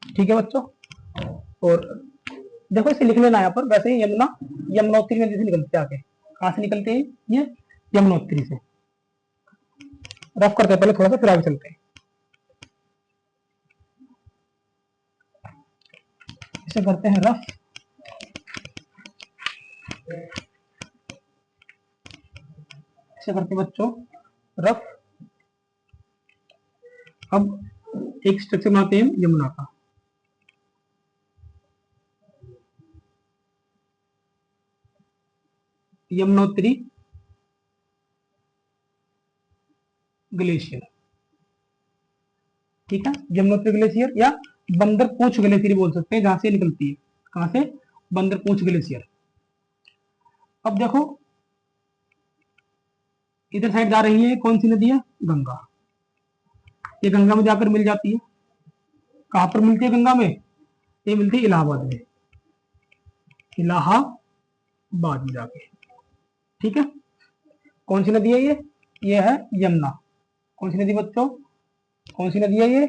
S1: ठीक है बच्चों, और देखो इसे लिख लेना यहाँ पर। वैसे ही यमुना यमुनोत्री नदी से निकलती है आगे। कहाँ से निकलती है ये, यमुनोत्री से। रफ करते हैं पहले थोड़ा सा, फिर आगे चलते हैं। इसे करते हैं रफ। इसे करते हैं बच्चों रफ। अब एक स्ट्रक्चर बनाते हैं यमुना का। यमुनोत्री ग्लेशियर। ठीक है, यमुनोत्री ग्लेशियर या बंदर पूंछ ग्लेशियर बोल सकते हैं, जहां से निकलती है। कहां से, बंदर पूंछ ग्लेशियर। अब देखो इधर साइड जा रही है, कौन सी नदी है, गंगा। ये गंगा में जाकर मिल जाती है। कहां पर मिलती है गंगा में, ये मिलती है इलाहाबाद में, इलाहाबाद में जाके। ठीक है, कौन सी नदी है ये है यमुना। कौन सी नदी बच्चों, कौन सी नदी है ये,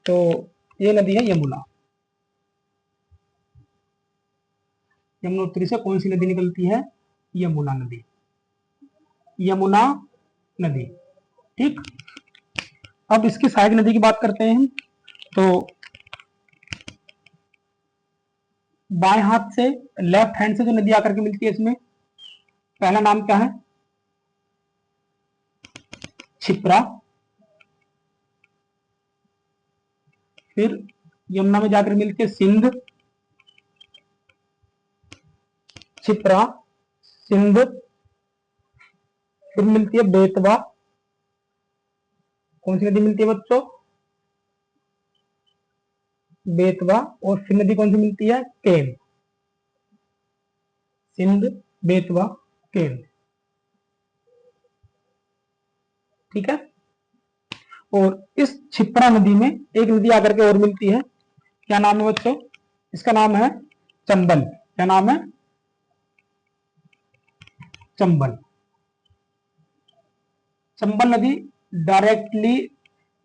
S1: तो ये नदी है यमुना। यमुनोत्री से कौन सी नदी निकलती है, यमुना नदी, यमुना नदी। ठीक, अब इसकी सहायक नदी की बात करते हैं। तो बाएं हाथ से, लेफ्ट हैंड से जो नदी आकर के मिलती है इसमें, पहला नाम क्या है, क्षिप्रा। फिर यमुना में जाकर मिलती है सिंध, क्षिप्रा, सिंध। फिर मिलती है बेतवा। कौन सी नदी मिलती है बच्चों, बेतवा। और फिर नदी कौन सी मिलती है, केन। सिंध, बेतवा, केन। ठीक है, और इस क्षिप्रा नदी में एक नदी आकर के और मिलती है। क्या नाम है बच्चों, इसका नाम है चंबल। क्या नाम है, चंबल। चंबल नदी डायरेक्टली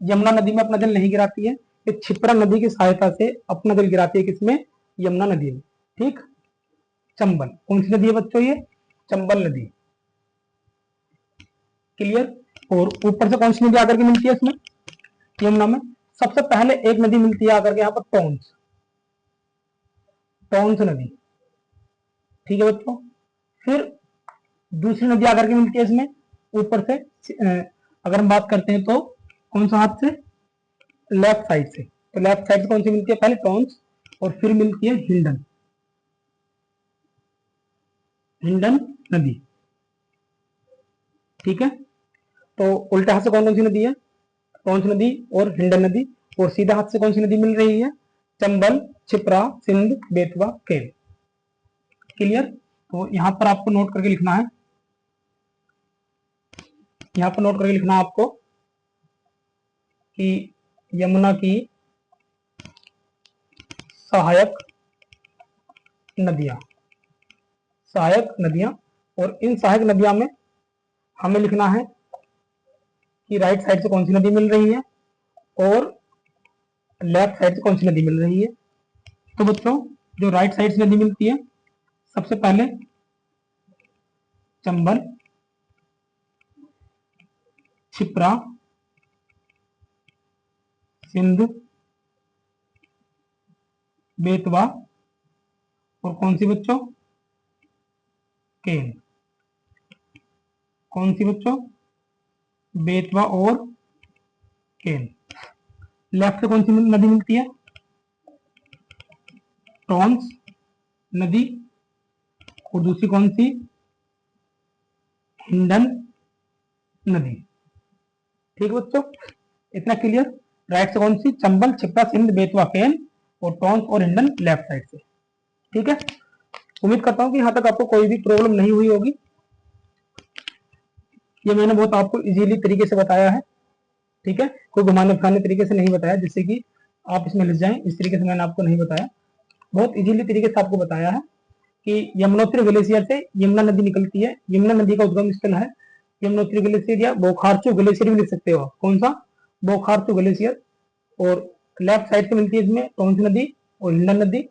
S1: यमुना नदी में अपना जल नहीं गिराती है, ये क्षिप्रा नदी की सहायता से अपना जल गिराती है, किसमें, यमुना नदी में। ठीक, चंबल कौन सी नदी है बच्चों, ये चंबल नदी। क्लियर, और ऊपर से कौन सी नदी आकर के मिलती है इसमें, यमुना में, सबसे पहले एक नदी मिलती है आकर के यहाँ पर, टोंस, टोंस नदी। ठीक है बच्चों, फिर दूसरी नदी आकर के मिलती है इसमें ऊपर से, अगर हम बात करते हैं तो कौन सा हाथ से, लेफ्ट साइड से। तो लेफ्ट साइड से कौन सी मिलती है, पहले टोंस, और फिर मिलती है हिंडन, हिंडन नदी। ठीक है, तो उल्टे हाथ से कौन कौन सी नदी है, टोंस नदी और हिंडन नदी। और सीधा हाथ से कौन सी नदी मिल रही है, चंबल, क्षिप्रा, सिंध, बेतवा, केन। क्लियर, तो यहां पर आपको नोट करके लिखना है, यहां पर नोट करके लिखना है आपको कि यमुना की सहायक नदियां, सहायक नदियां। और इन सहायक नदियां में हमें लिखना है कि राइट साइड से कौन सी नदी मिल रही है और लेफ्ट साइड से कौन सी नदी मिल रही है। तो बच्चों जो राइट साइड से नदी मिलती है, सबसे पहले चंबल, क्षिप्रा, सिंध, बेतवा, और कौन सी बच्चों, केन। कौन सी बच्चों, बेतवा और केन। लेफ्ट से कौन सी नदी मिलती है, टोंस नदी, और दूसरी कौन सी, हिंडन नदी। ठीक बच्चों, इतना क्लियर। राइट से कौन सी? चंबल, छिप्रा, सिंध, बेतवा, केन और टोंस और हिंडन लेफ्ट साइड से। ठीक है, उम्मीद करता हूं कि यहां तक आपको कोई भी प्रॉब्लम नहीं हुई होगी। ये मैंने बहुत आपको इजीली तरीके से बताया है। ठीक है, कोई घुमाने फिराने तरीके से नहीं बताया जिससे कि आप इसमें लग जाएं, इस तरीके से मैंने आपको नहीं बताया। बहुत इजीली तरीके से आपको बताया है कि यमुनोत्री ग्लेशियर से यमुना नदी निकलती है। यमुना नदी का उद्गम स्थल है यमुनोत्री ग्लेशियर या बोखारचू ग्लेशियर भी लिख सकते हो। कौन सा? बोखारचू ग्लेशियर। और लेफ्ट साइड से मिलती है इसमें टोंस नदी और हिंडन नदी।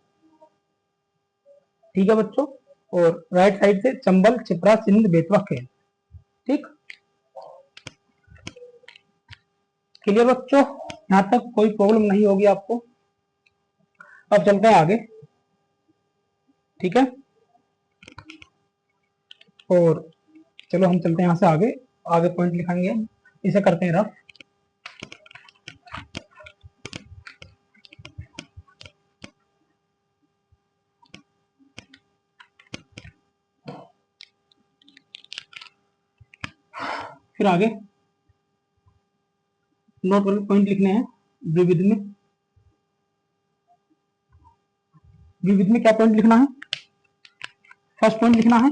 S1: ठीक है बच्चों, और राइट साइड से चंबल, छिप्रा, सिंध, बेतवा, केन। ठीक, क्लियर बच्चों, यहां तक कोई प्रॉब्लम नहीं होगी आपको। अब चलते हैं आगे। ठीक है, और चलो हम चलते हैं यहां से आगे। आगे पॉइंट लिखेंगे, इसे करते हैं रफ। फिर आगे नोट करके पॉइंट लिखने हैं विविध में। विविध में क्या पॉइंट लिखना है? फर्स्ट पॉइंट लिखना है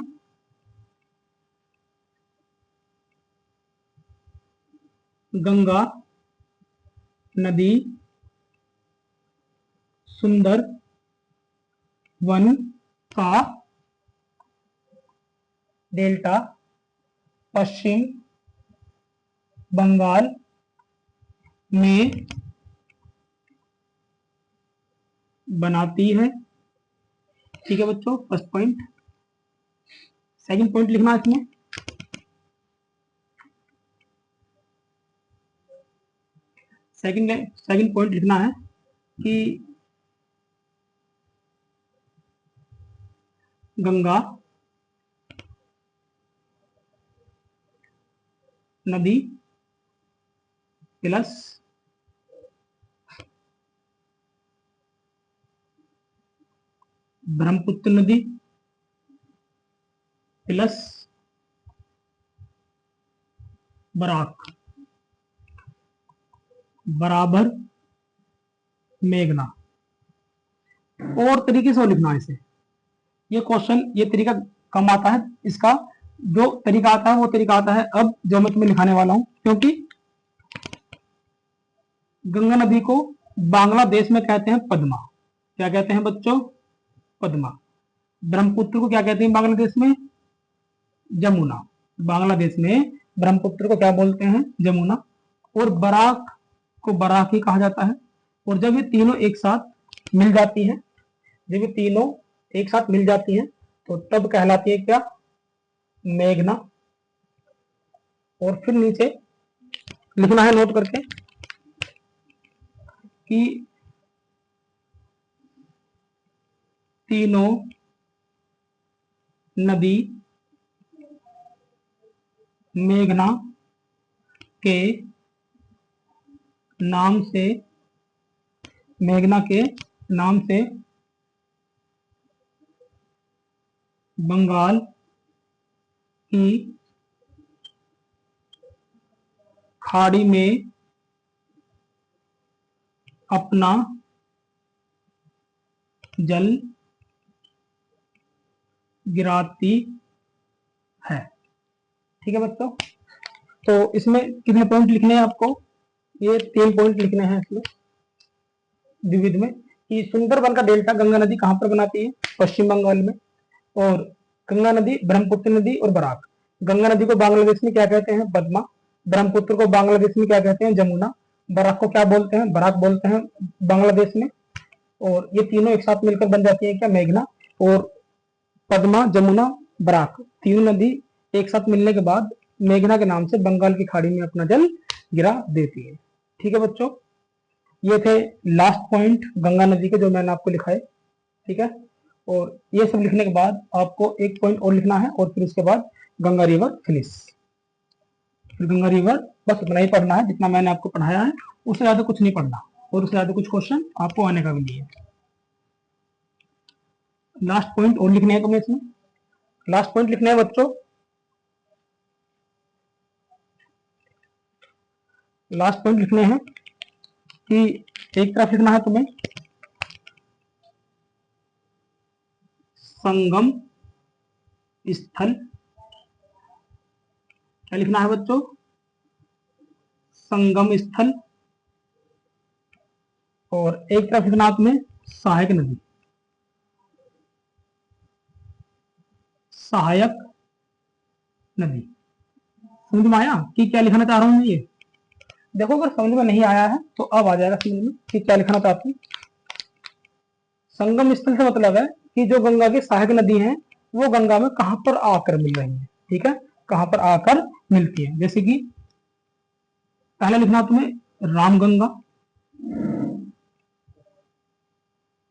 S1: गंगा नदी सुंदर वन का डेल्टा पश्चिम बंगाल में बनाती है। ठीक है बच्चों, फर्स्ट पॉइंट। सेकंड पॉइंट लिखना है इसमें सेकंड पॉइंट लिखना है कि गंगा नदी प्लस ब्रह्मपुत्र नदी प्लस बराक बराबर मेघना। और तरीके से लिखना है इसे। ये क्वेश्चन, ये तरीका कम आता है, इसका जो तरीका आता है वो तरीका आता है अब जो मैं तुम्हें लिखाने वाला हूं। क्योंकि गंगा नदी को बांग्लादेश में कहते हैं पद्मा। क्या कहते हैं बच्चों? पद्मा। ब्रह्मपुत्र को क्या कहते हैं बांग्लादेश में? जमुना। बांग्लादेश में ब्रह्मपुत्र को क्या बोलते हैं? जमुना। और बराक को बराक ही कहा जाता है। और जब ये तीनों एक साथ मिल जाती है, जब ये तीनों एक साथ मिल जाती है तो तब कहलाती है क्या? मेघना। और फिर नीचे लिखना है नोट करके कि तीनों नदी मेघना के नाम से, मेघना के नाम से बंगाल की खाड़ी में अपना जल गिराती है। ठीक है बच्चों, तो इसमें कितने पॉइंट लिखने हैं आपको? ये 3 पॉइंट लिखने हैं इसमें विविध में कि सुंदरबन का डेल्टा गंगा नदी कहां पर बनाती है? पश्चिम बंगाल में। और गंगा नदी, ब्रह्मपुत्र नदी और बराक। गंगा नदी को बांग्लादेश में क्या कहते हैं? पद्मा। ब्रह्मपुत्र को बांग्लादेश में क्या कहते हैं? जमुना। बराक को क्या बोलते हैं? बराक बोलते हैं बांग्लादेश में। और ये तीनों एक साथ मिलकर बन जाती है क्या? मेघना। और पद्मा, जमुना, बराक, तीनों नदी एक साथ मिलने के बाद मेघना के नाम से बंगाल की खाड़ी में अपना जल गिरा देती है। ठीक है बच्चों, ये थे लास्ट पॉइंट गंगा नदी के जो मैंने आपको लिखाए। ठीक है, और ये सब लिखने के बाद आपको एक पॉइंट और लिखना है और फिर उसके बाद गंगा रिवर फिनिश। फिर गंगा रिवर बस उतना ही पढ़ना है जितना मैंने आपको पढ़ाया है, उससे ज्यादा कुछ नहीं पढ़ना। और उससे ज्यादा कुछ क्वेश्चन आपको आने का भी नहीं है। लास्ट पॉइंट और लिखने हैं तुम्हें इसमें। लास्ट पॉइंट लिखना है बच्चों लास्ट पॉइंट लिखने हैं कि एक तरफ लिखना है तुम्हें संगम स्थल, क्या लिखना है बच्चों, संगम स्थल, और एक तरफ लिखना है तुम्हें सहायक नदी, सहायक नदी। समझ में आया कि क्या लिखना चाह रहा हूं मैं? ये देखो, अगर समझ में नहीं आया है तो अब आ जाएगा समझ में कि क्या लिखना चाहती हूँ। संगम स्थल से मतलब है कि जो गंगा की सहायक नदी है वो गंगा में कहां पर आकर मिल रही है, ठीक है, कहां पर आकर मिलती है। जैसे कि पहले लिखना तुम्हें रामगंगा,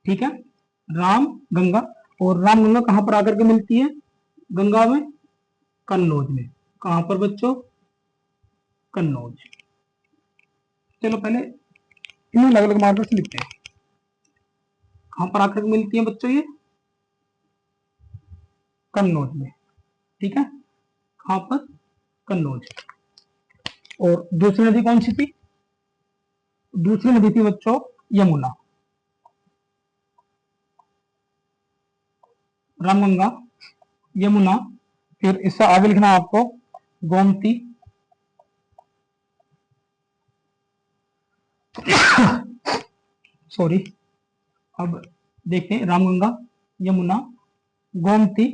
S1: ठीक है, राम गंगा, और रामगंगा कहां पर आकर के मिलती है गंगा में, कन्नौज में। कहां पर बच्चों, कन्नौज। चलो पहले इन्हें अलग अलग मार्कर से लिखते हैं। कहां पर आकर मिलती है बच्चों ये, कन्नौज में, ठीक है, कहां पर, कन्नौज। और दूसरी नदी कौन सी थी, दूसरी नदी थी बच्चों यमुना। रामगंगा, यमुना, फिर इससे आगे लिखना है आपको गोमती, सॉरी, अब देखते हैं रामगंगा, यमुना, गोमती,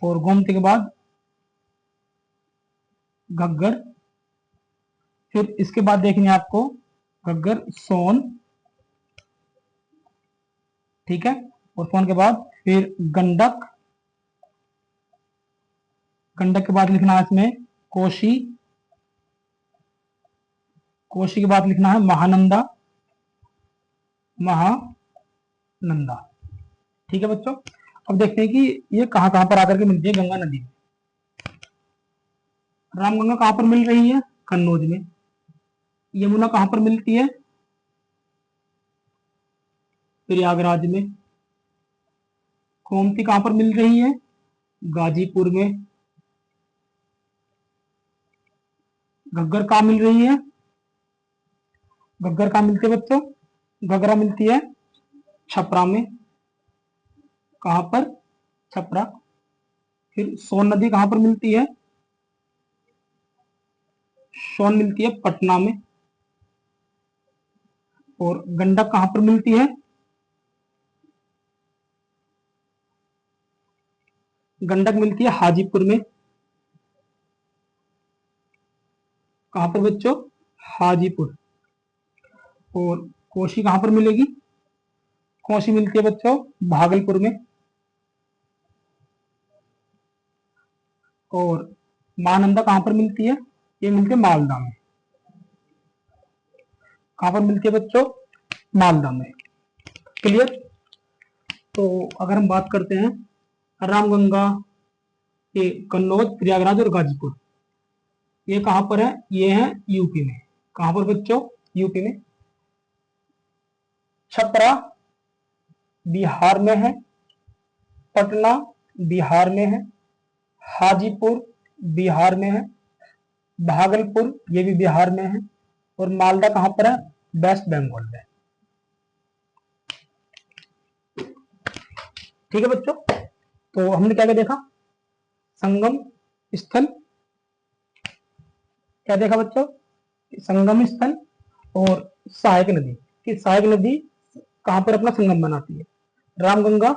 S1: और गोमती के बाद घग्गर, फिर इसके बाद देखनी है आपको घग्गर सोन, ठीक है, और सोन के बाद फिर गंडक, गंडक के बाद लिखना है इसमें कोशी, कोशी के बाद लिखना है महानंदा, महानंदा, ठीक है बच्चों। अब देखते हैं कि ये कहां कहां पर आकर के मिलती है गंगा नदी में। रामगंगा कहां पर मिल रही है, कन्नौज में। यमुना कहां पर मिलती है, प्रयागराज में। गोमती कहां पर मिल रही है, गाजीपुर में। घग्गर कहां मिल रही है, घग्गर कहां मिलती है बच्चों, घग्गरा मिलती है छपरा में। कहां पर, छपरा। फिर सोन नदी कहां पर मिलती है, सोन मिलती है पटना में। और गंडक कहां पर मिलती है, गंडक मिलती है हाजीपुर में। कहां पर बच्चों, हाजीपुर। और कोशी कहां पर मिलेगी, कोशी मिलती है बच्चों भागलपुर में। और महानंदा कहां पर मिलती है, ये मिलती है मालदा में। कहां पर मिलती है बच्चों, मालदा में। क्लियर। तो अगर हम बात करते हैं रामगंगा के, कन्नौज, प्रयागराज और गाजीपुर, ये कहां पर है, ये है यूपी में। कहां पर बच्चों, यूपी में। छपरा बिहार में है, पटना बिहार में है, हाजीपुर बिहार में है, भागलपुर ये भी बिहार में है, और मालदा कहां पर है, वेस्ट बंगाल में। ठीक है बच्चों। तो हमने क्या क्या देखा, संगम स्थल, क्या देखा बच्चों, संगम स्थल और सहायक नदी, कि सहायक नदी कहां पर अपना संगम बनाती है। रामगंगा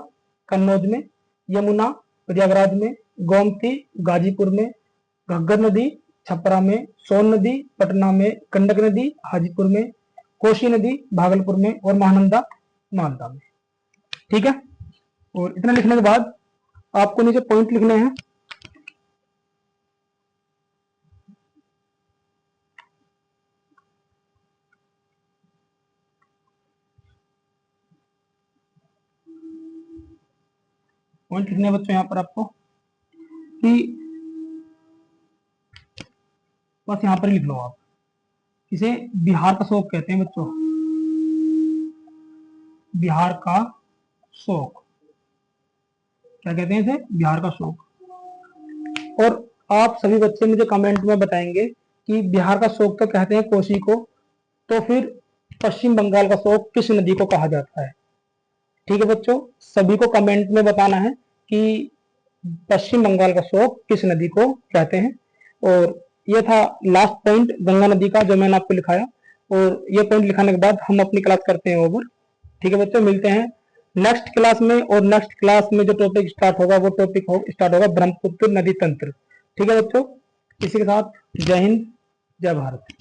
S1: कन्नौज में, यमुना प्रयागराज में, गोमती गाजीपुर में, घग्गर नदी छपरा में, सोन नदी पटना में, गंडक नदी हाजीपुर में, कोशी नदी भागलपुर में, और महानंदा मालदा में। ठीक है। और इतना लिखने के बाद आपको नीचे पॉइंट लिखने हैं। पॉइंट लिखने हैं बच्चों यहाँ पर आपको कि बस यहाँ पर ही लिख लो आप, इसे बिहार का शौक कहते हैं बच्चों, बिहार का शौक, क्या कहते हैं इसे, बिहार का शौक। और आप सभी बच्चे मुझे कमेंट में बताएंगे कि बिहार का शोक तो कहते हैं कोसी को, तो फिर पश्चिम बंगाल का शोक किस नदी को कहा जाता है? ठीक है बच्चों, सभी को कमेंट में बताना है कि पश्चिम बंगाल का शोक किस नदी को कहते हैं। और ये था लास्ट पॉइंट गंगा नदी का जो मैंने आपको लिखाया, और ये पॉइंट लिखाने के बाद हम अपनी क्लास करते हैं ओवर। ठीक है बच्चों, मिलते हैं नेक्स्ट क्लास में, और नेक्स्ट क्लास में जो टॉपिक स्टार्ट होगा वो टॉपिक स्टार्ट होगा ब्रह्मपुत्र नदी तंत्र। ठीक है बच्चों, इसी के साथ जय हिंद, जय भारत।